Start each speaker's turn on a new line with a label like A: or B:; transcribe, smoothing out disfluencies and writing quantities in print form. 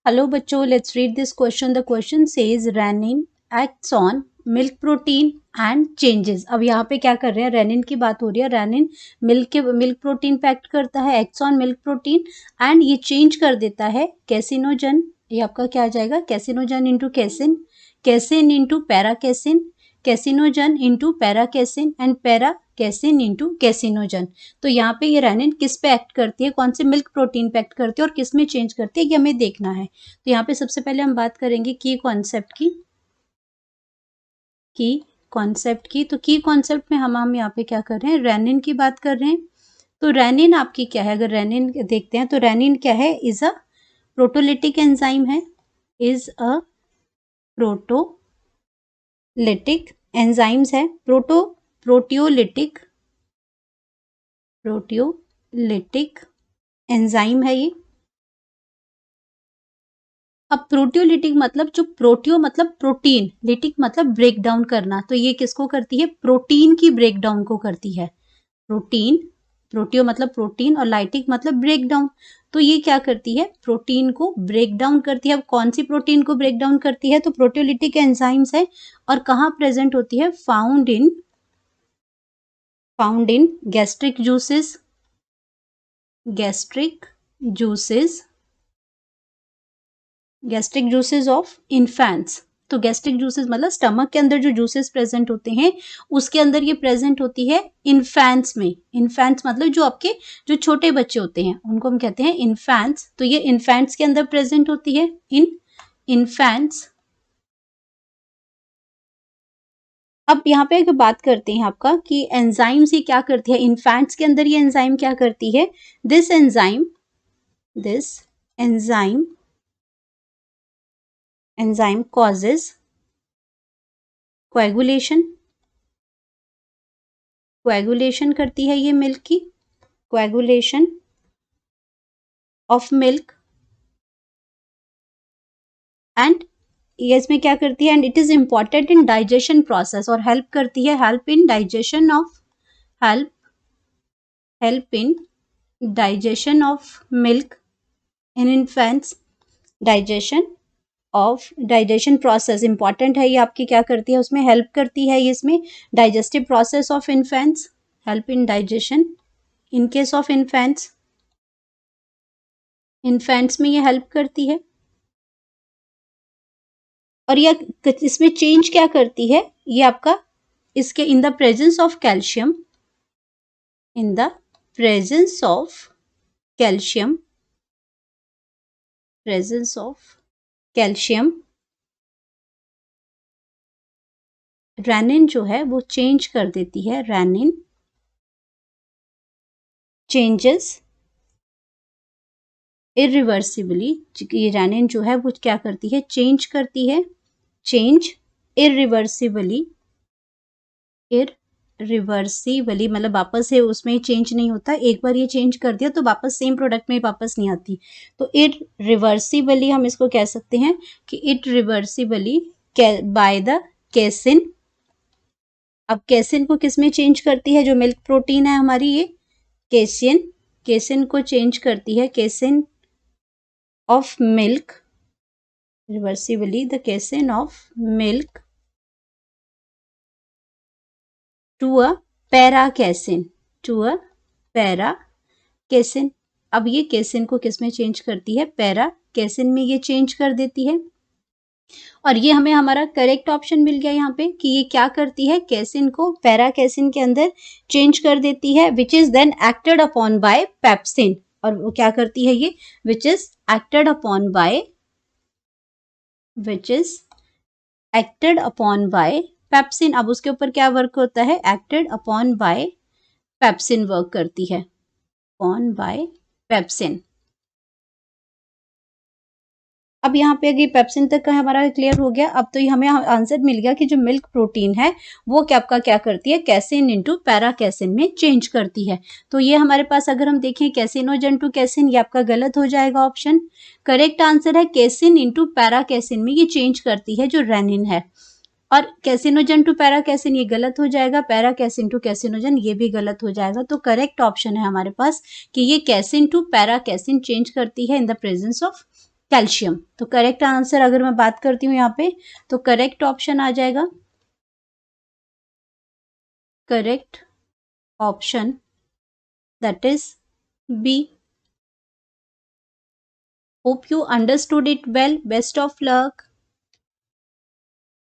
A: Hello बच्चों, let's read this question. The question says renin acts on milk protein and changes. अब यहाँ पे क्या कर रहे हैं, रेनिन की बात हो रही है. रेनिन मिल्क प्रोटीन पे एक्ट करता है, acts on milk protein and ये चेंज कर देता है कैसिनोजन. ये आपका क्या आ जाएगा, caseinogen into casein, casein into paracasein, caseinogen into paracasein and paracasein into caseinogen. तो यहाँ पे ये रेनिन किस पे एक्ट करती है, कौन से मिल्क प्रोटीन पे एक्ट करती है और किस में चेंज करती है, ये हमें देखना है. तो यहाँ पे सबसे पहले हम बात करेंगे की कॉन्सेप्ट की. तो की कॉन्सेप्ट में हम यहाँ पे क्या कर रहे हैं, रेनिन की बात कर रहे हैं. तो रेनिन आपकी क्या है, अगर रेनिन देखते हैं तो रेनिन क्या है, इज अ प्रोटोलिटिक एंजाइम है, इज अ प्रोटोलिटिक एंजाइम्स है, प्रोटियोलिटिक एंजाइम है ये. अब प्रोटियोलिटिक मतलब जो प्रोटियो मतलब प्रोटीन, लिटिक मतलब ब्रेक डाउन करना, तो ये किसको करती है, प्रोटीन की ब्रेक डाउन को करती है. प्रोटियो मतलब प्रोटीन और लाइटिक मतलब ब्रेक डाउन, तो ये क्या करती है, प्रोटीन को ब्रेक डाउन करती है. अब कौन सी प्रोटीन को ब्रेक डाउन करती है, तो प्रोटियोलिटिक एंजाइम्स है. और कहाँ प्रेजेंट होती है, found in gastric juices of infants. तो गैस्ट्रिक जूसेस मतलब स्टमक के अंदर जो जूसेस प्रेजेंट होते हैं उसके अंदर ये प्रेजेंट होती है इन्फेंट्स में. इन्फेंट्स मतलब जो आपके जो छोटे बच्चे होते हैं उनको हम कहते हैं इन्फेंट्स. तो ये इन्फेंट्स के अंदर प्रेजेंट होती है, इन्फेंट्स. अब यहाँ पे एक बात करते हैं आपका कि एंजाइम से क्या करती है, इन्फेंट्स के अंदर ये एंजाइम क्या करती है, दिस एंजाइम causes coagulation करती है ये मिल्क की, coagulation of milk एंड ये इसमें क्या करती है, and it is important in digestion process, और हेल्प करती है, help in digestion of milk in infants. Digestion process important है ये आपकी, क्या करती है, उसमें हेल्प करती है ये, इसमें digestive process of infants, help in digestion in case of infants में ये हेल्प करती है. और ये इसमें चेंज क्या करती है, ये आपका इसके in the presence of calcium, rennin जो है वो चेंज कर देती है, रेनिन चेंजेस इरिवर्सिबली. ये रेनिन जो है वो क्या करती है, चेंज करती है, चेंज इरिवर्सिबली मतलब वापस से उसमें चेंज नहीं होता, एक बार ये चेंज कर दिया तो वापस सेम प्रोडक्ट में वापस नहीं आती. तो इरिवर्सिबली हम इसको कह सकते हैं कि इरिवर्सिबली बाय द कैसिन. अब कैसिन को किस में चेंज करती है, जो मिल्क प्रोटीन है हमारी ये कैसिन को चेंज करती है, casein of milk, reversibly the casein of milk to a paracasein. अब ये कैसिन को किस में चेंज करती है, पैराकैसिन में ये चेंज कर देती है. और ये हमें हमारा करेक्ट ऑप्शन मिल गया यहाँ पे कि ये क्या करती है, कैसिन को पैराकैसिन के अंदर चेंज कर देती है, which is then acted upon by pepsin. और वो क्या करती है ये, which is acted upon by pepsin. अब उसके ऊपर क्या वर्क होता है, acted upon by pepsin work करती है, अपॉन बाय पेप्सिन. अब यहाँ पे अगर पेप्सिन तक का हमारा क्लियर हो गया, अब तो ये हमें आंसर मिल गया कि जो मिल्क प्रोटीन है वो क्या करती है, कैसिन इंटू पैराकैसिन में चेंज करती है. तो ये हमारे पास अगर हम देखें कैसिनोजन टू कैसिन, ये आपका गलत हो जाएगा ऑप्शन. करेक्ट आंसर है कैसिन इंटू पैराकैसिन में ये चेंज करती है जो रेनिन है. और कैसिनोजन टू पैराकैसिन ये गलत हो जाएगा, पैराकैसिन टू कैसिनोजन ये भी गलत हो जाएगा. तो करेक्ट ऑप्शन है हमारे पास कि ये कैसिन टू पैराकैसिन चेंज करती है इन द प्रेजेंस ऑफ कैल्शियम। तो करेक्ट आंसर अगर मैं बात करती हूँ यहाँ पे, तो करेक्ट ऑप्शन आ जाएगा, correct option that is B. Hope you understood it well. Best of luck.